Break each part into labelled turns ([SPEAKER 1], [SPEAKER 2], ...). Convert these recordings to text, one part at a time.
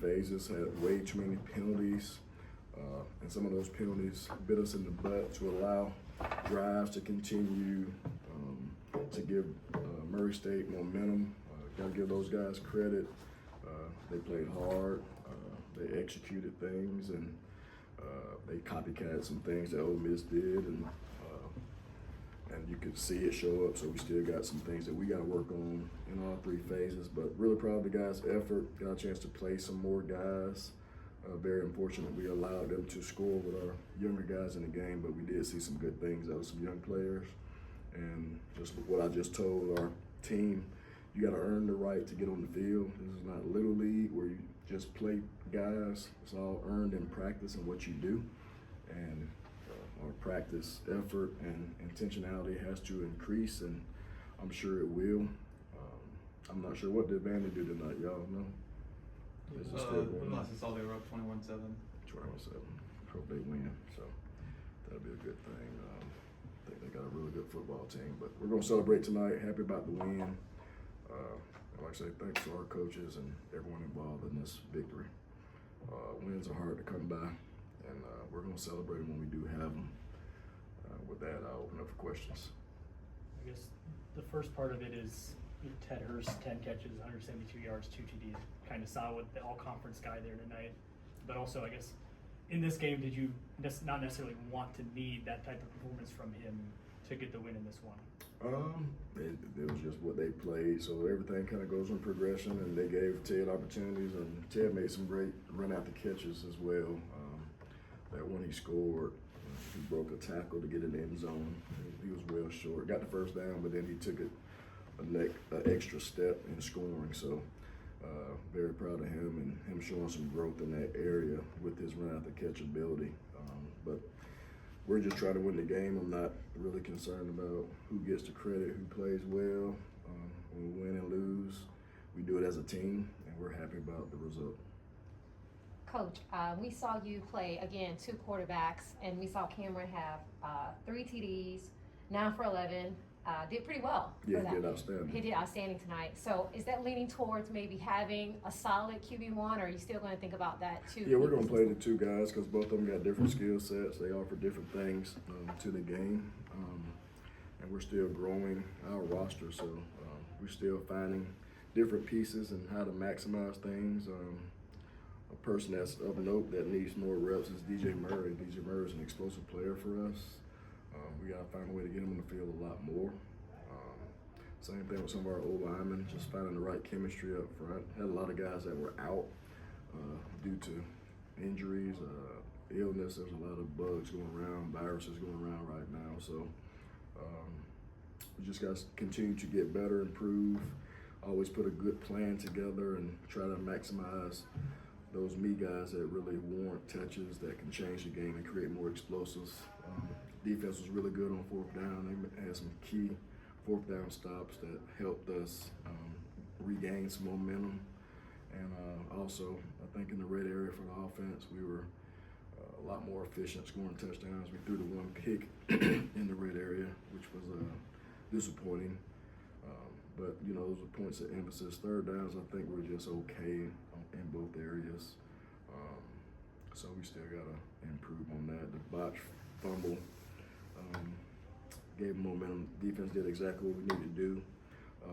[SPEAKER 1] phases, had way too many penalties, and some of those penalties bit us in the butt to allow drives to continue, to give Murray State momentum. Gotta give those guys credit. They played hard, they executed things, and they copycat some things that Ole Miss did, and you could see it show up. So we still got some things that we got to work on in all three phases. But really proud of the guys' effort. Got a chance to play some more guys. Very unfortunate we allowed them to score with our younger guys in the game, but we did see some good things out of some young players. And just what I just told our team, you got to earn the right to get on the field. This is not Little League where you just play guys. It's all earned in practice and what you do. And our practice effort and intentionality has to increase, and I'm sure it will. I'm not sure what did Vandy do tonight, y'all know? Is it still going on?
[SPEAKER 2] I saw they were up 21-7.
[SPEAKER 1] 21-7. Hope they win, so that'll be a good thing. I think they got a really good football team, but we're gonna celebrate tonight. Happy about the win. Like I say, thanks to our coaches and everyone involved in this victory. Wins are hard to come by, and we're going to celebrate them when we do have them. With that, I'll open up for questions.
[SPEAKER 3] I guess the first part of it is Ted Hurst, 10 catches, 172 yards, 2 TDs. Kind of saw with the all-conference guy there tonight. But also, I guess, in this game, did you not necessarily want to need that type of performance from him to get the win in this one?
[SPEAKER 1] It was just what they played, so everything kind of goes in progression, and they gave Ted opportunities, and Ted made some great run out the catches as well. That one he scored, he broke a tackle to get in the end zone. He was well short. Got the first down, but then he took it an extra step in scoring. So very proud of him and him showing some growth in that area with his run out the catch ability. But we're just trying to win the game. I'm not really concerned about who gets the credit, who plays well. When we win and lose, we do it as a team, and we're happy about the result.
[SPEAKER 4] Coach, we saw you play, again, 2 quarterbacks, and we saw Cameron have 3 TDs, 9 for 11, did pretty well.
[SPEAKER 1] Yeah, he did outstanding.
[SPEAKER 4] He did outstanding tonight. So is that leaning towards maybe having a solid QB1, or are you still going to think about that too?
[SPEAKER 1] Yeah, we're going to play the 2 guys because both of them got different skill sets. They offer different things to the game, and we're still growing our roster, so we're still finding different pieces and how to maximize things. A person that's of note that needs more reps is DJ Murray. DJ Murray is an explosive player for us. We got to find a way to get him on the field a lot more. Same thing with some of our old linemen, just finding the right chemistry up front. Had a lot of guys that were out due to injuries, illness. There's a lot of bugs going around, viruses going around right now. So we just got to continue to get better, improve, always put a good plan together and try to maximize those me guys that really warrant touches that can change the game and create more explosives. Defense was really good on 4th down. They had some key 4th down stops that helped us regain some momentum. And also, I think in the red area for the offense, we were a lot more efficient scoring touchdowns. We threw the 1 pick in the red area, which was disappointing. But, you know, those are points of emphasis. 3rd downs, I think we're just okay in both areas. So we still got to improve on that. The botch fumble gave momentum. Defense did exactly what we needed to do.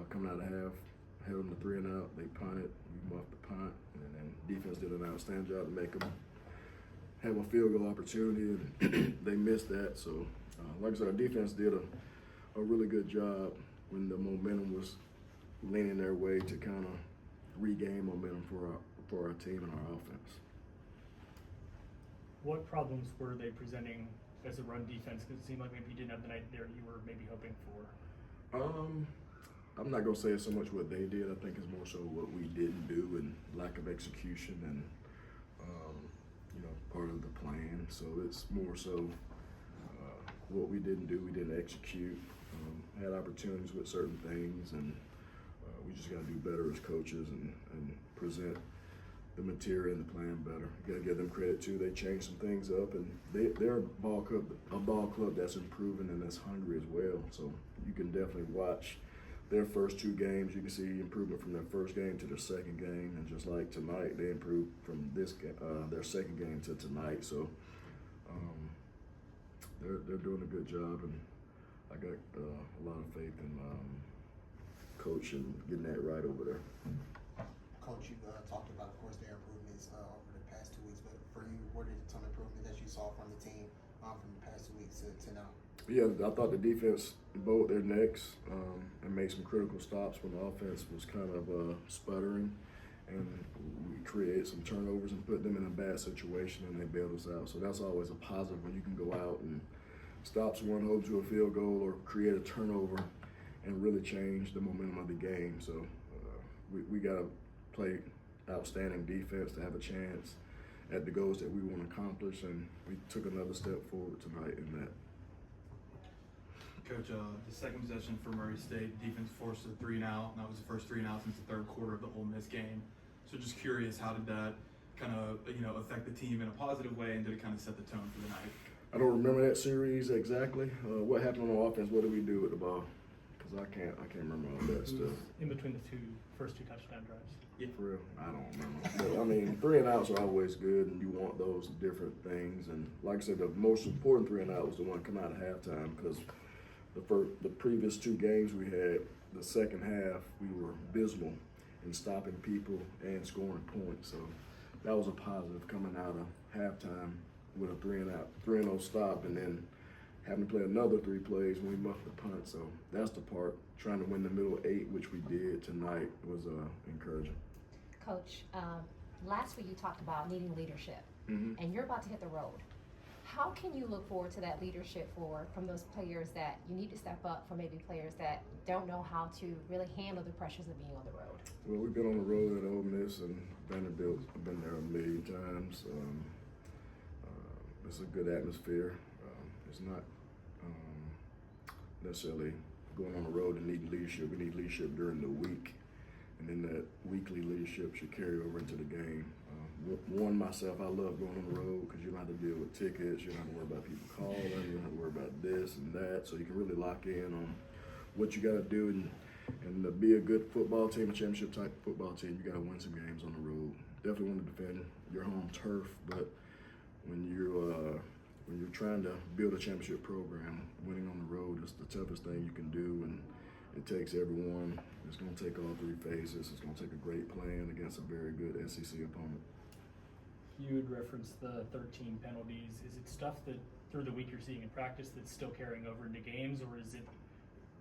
[SPEAKER 1] Coming out of half, held them to 3 and out. They punted. We muffed the punt. And then defense did an outstanding job to make them have a field goal opportunity, and they missed that. So, like I said, our defense did a really good job when the momentum was leaning their way to kind of regain momentum for our team and our offense.
[SPEAKER 3] What problems were they presenting as a run defense? Because it seemed like maybe you didn't have the night there you were maybe hoping for.
[SPEAKER 1] I'm not gonna say it's so much what they did. I think it's more so what we didn't do and lack of execution and you know, part of the plan. So it's more so what we didn't do, we didn't execute. Had opportunities with certain things, and we just got to do better as coaches and present the material and the plan better. You got to give them credit too. They changed some things up, and they're a ball club that's improving and that's hungry as well. So you can definitely watch their first 2 games, you can see improvement from their first game to their second game, and just like tonight, they improved from their second game to tonight. So they're doing a good job, and I got a lot of faith in Coach and getting that right over there.
[SPEAKER 2] Coach, you talked about, of course, their improvements over the past 2 weeks, but for you, what are some improvements that you saw from the team from the past 2 weeks to now?
[SPEAKER 1] Yeah, I thought the defense bowed their necks and made some critical stops when the offense was kind of sputtering, and we created some turnovers and put them in a bad situation, and they bailed us out. So that's always a positive when you can go out and stop someone, hold to a field goal, or create a turnover and really change the momentum of the game. So we got to play outstanding defense to have a chance at the goals that we want to accomplish, and we took another step forward tonight in that.
[SPEAKER 5] Coach, the second possession for Murray State, defense forced a 3-and-out, and that was the first 3-and-out since the third quarter of the Ole Miss game. So just curious, how did that kind of affect the team in a positive way, and did it kind of set the tone for the night?
[SPEAKER 1] I don't remember that series exactly. What happened on offense? What did we do with the ball? Because I can't remember all that stuff.
[SPEAKER 3] In between the first two touchdown drives.
[SPEAKER 5] Yeah.
[SPEAKER 1] For real, I don't remember. But, I mean, 3-and-outs are always good, and you want those different things. And like I said, the most important 3-and-out was the one coming out of halftime, because the previous 2 games we had, the second half, we were abysmal in stopping people and scoring points. So that was a positive coming out of halftime with a 3-and-0 stop, and then having to play another 3 plays when we muffed the punt. So that's the part. Trying to win the middle 8, which we did tonight, was encouraging.
[SPEAKER 4] Coach, last week you talked about needing leadership,
[SPEAKER 1] Mm-hmm.
[SPEAKER 4] and you're about to hit the road. How can you look forward to that leadership from those players that you need to step up, for maybe players that don't know how to really handle the pressures of being on the road?
[SPEAKER 1] Well, we've been on the road at Ole Miss and Vanderbilt. I've been there a million times. It's a good atmosphere. It's not necessarily going on the road and needing leadership. We need leadership during the week, and then that weekly leadership should carry over into the game. Myself, I love going on the road because you don't have to deal with tickets, you don't have to worry about people calling, you don't have to worry about this and that, so you can really lock in on what you got to do and to be a good football team, a championship type football team, you got to win some games on the road. Definitely want to defend your home turf, but when you're trying to build a championship program, winning on the road is the toughest thing you can do, and it takes everyone. It's going to take all 3 phases. It's going to take a great plan against a very good SEC opponent.
[SPEAKER 3] You had referenced the 13 penalties. Is it stuff that through the week you're seeing in practice that's still carrying over into games, or is it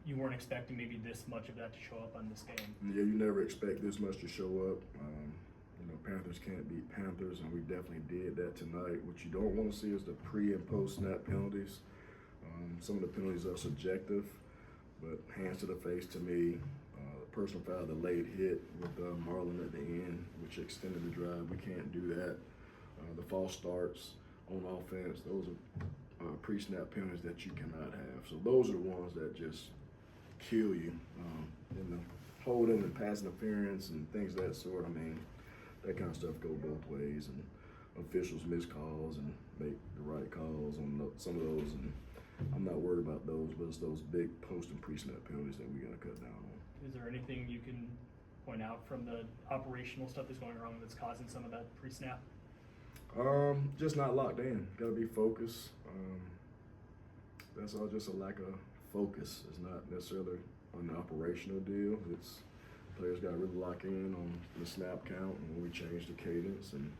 [SPEAKER 3] you weren't expecting maybe this much of that to show up on this game?
[SPEAKER 1] Yeah, you never expect this much to show up. Panthers can't beat Panthers, and we definitely did that tonight. What you don't want to see is the pre- and post-snap penalties. Some of the penalties are subjective, but hands to the face to me, personal foul, the late hit with Marlon at the end, which extended the drive. We can't do that. The false starts on offense, those are pre-snap penalties that you cannot have. So those are the ones that just kill you. And the holding and pass interference and things of that sort, I mean, that kind of stuff go both ways, and officials miss calls and make the right calls on some of those, and I'm not worried about those, but it's those big post and pre-snap penalties that we got to cut down on.
[SPEAKER 3] Is there anything you can point out from the operational stuff that's going wrong that's causing some of that pre-snap?
[SPEAKER 1] Just not locked in. Got to be focused. That's all just a lack of focus. It's not necessarily an operational deal. It's players got to really lock in on the snap count and when we change the cadence and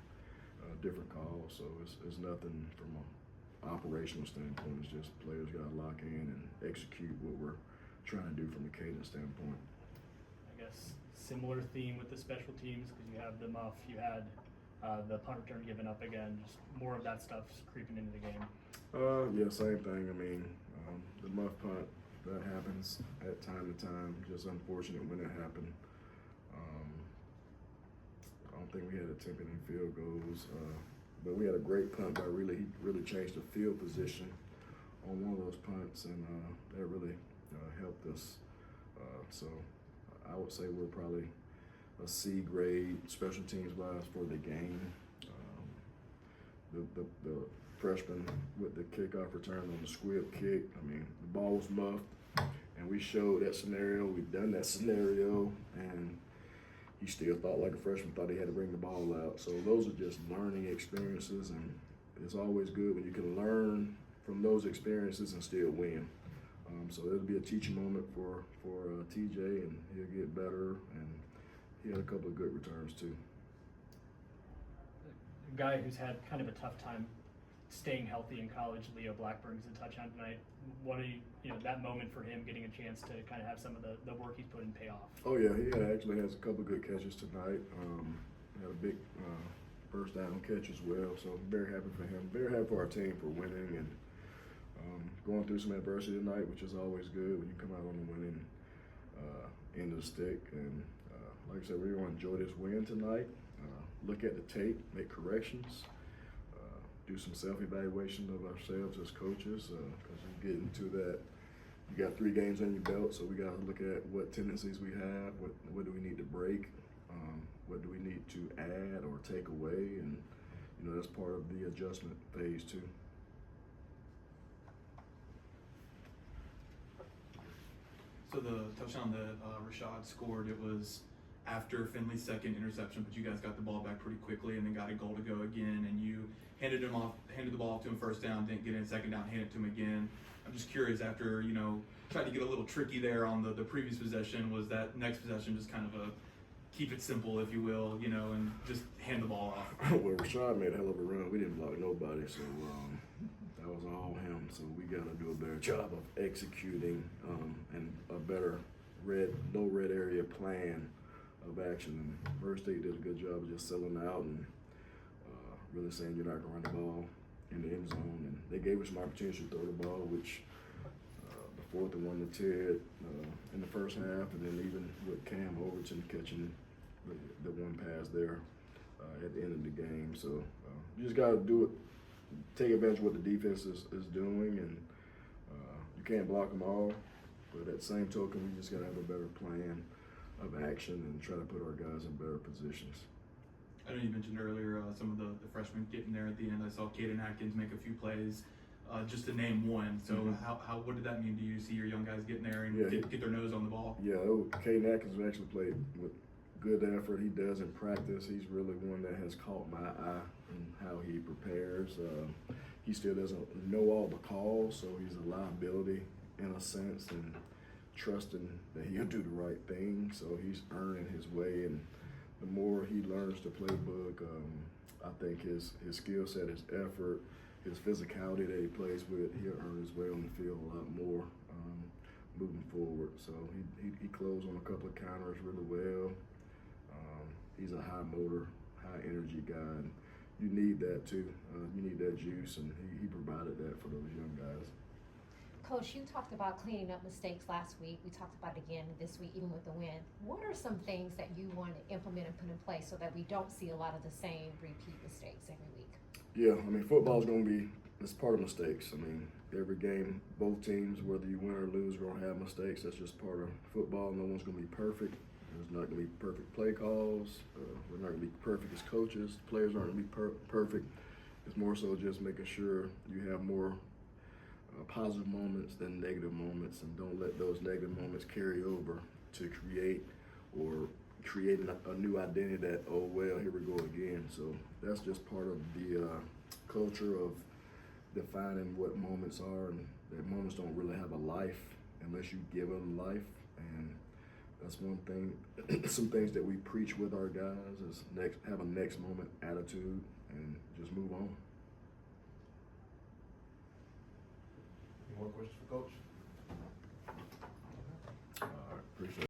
[SPEAKER 1] different calls. So it's nothing from an operational standpoint. It's just players got to lock in and execute what we're trying to do from a cadence standpoint.
[SPEAKER 3] I guess similar theme with the special teams, because you have the muff, you had the punt return given up again, just more of that stuff's creeping into the game.
[SPEAKER 1] Yeah, same thing. I mean, the muff punt, that happens at time to time. Just unfortunate when it happened. I don't think we had attempted any field goals, but we had a great punt by he really changed the field position on one of those punts, and that really helped us. So I would say we're probably a C grade special teams wise for the game. The freshman with the kickoff return on the squib kick, I mean, the ball was muffed, and And we showed that scenario, we've done that scenario, and he still thought like a freshman, thought he had to bring the ball out. So those are just learning experiences, and it's always good when you can learn from those experiences and still win. So it'll be a teaching moment for TJ, and he'll get better, and he had a couple of good returns too.
[SPEAKER 3] A guy who's had kind of a tough time staying healthy in college, Leo Blackburn's a touchdown tonight. What are that moment for him getting a chance to kind of have some of the work he's put in pay off?
[SPEAKER 1] Oh yeah, he actually has a couple of good catches tonight. Had a big first down catch as well, so I'm very happy for him. Very happy for our team for winning and going through some adversity tonight, which is always good when you come out on the winning end of the stick. And like I said, we want to enjoy this win tonight. Look at the tape, make corrections, do some self-evaluation of ourselves as coaches, because you get into that. You got 3 games on your belt, so we got to look at what tendencies we have, what do we need to break, what do we need to add or take away, and that's part of the adjustment phase too.
[SPEAKER 5] So the touchdown that Rashad scored, it was after Finley's second interception, but you guys got the ball back pretty quickly and then got a goal to go again, and you handed the ball off to him first down, didn't get it second down, handed it to him again. I'm just curious, after tried to get a little tricky there on the previous possession, was that next possession just kind of a keep it simple, if you will, and just hand the ball off?
[SPEAKER 1] Well, Rashad made a hell of a run. We didn't block nobody, so that was all him. So we got to do a better job of executing and a better low red area plan of action. And Murray State did a good job of just selling out and really saying you're not going to run the ball in the end zone. And they gave us some opportunity to throw the ball, which the 4th and 1 to Ted in the first half, and then even with Cam Overton catching the one pass there at the end of the game. So you just got to do it, take advantage of what the defense is doing, and you can't block them all. But at the same token, we just got to have a better plan of action and try to put our guys in better positions.
[SPEAKER 5] I know you mentioned earlier some of the freshmen getting there at the end. I saw Caden Atkins make a few plays, just to name one. So what did that mean to you, see your young guys getting there and get their nose on the ball?
[SPEAKER 1] Yeah, Caden Atkins actually played with good effort. He does in practice. He's really one that has caught my eye in how he prepares. He still doesn't know all the calls, so he's a liability in a sense, and trusting that he'll do the right thing. So he's earning his way, and the more he learns the playbook, I think his skill set, his effort, his physicality that he plays with, he'll earn his way on the field a lot more moving forward. So he closed on a couple of counters really well. He's a high motor, high energy guy, and you need that too. You need that juice, and he provided that for those young guys.
[SPEAKER 4] Coach, you talked about cleaning up mistakes last week. We talked about it again this week, even with the win. What are some things that you want to implement and put in place so that we don't see a lot of the same repeat mistakes every week?
[SPEAKER 1] Yeah, I mean, football's going to be, it's part of mistakes. I mean, every game, both teams, whether you win or lose, are going to have mistakes. That's just part of football. No one's going to be perfect. There's not going to be perfect play calls. We're not going to be perfect as coaches. Players aren't going to be perfect. It's more so just making sure you have more positive moments than negative moments, and don't let those negative moments carry over to create a new identity that, oh well, here we go again. So that's just part of the culture of defining what moments are, and that moments don't really have a life unless you give them life. And that's one thing, some things that we preach with our guys is have a next moment attitude and just move on.
[SPEAKER 6] Any more questions for Coach?
[SPEAKER 1] All right, appreciate it.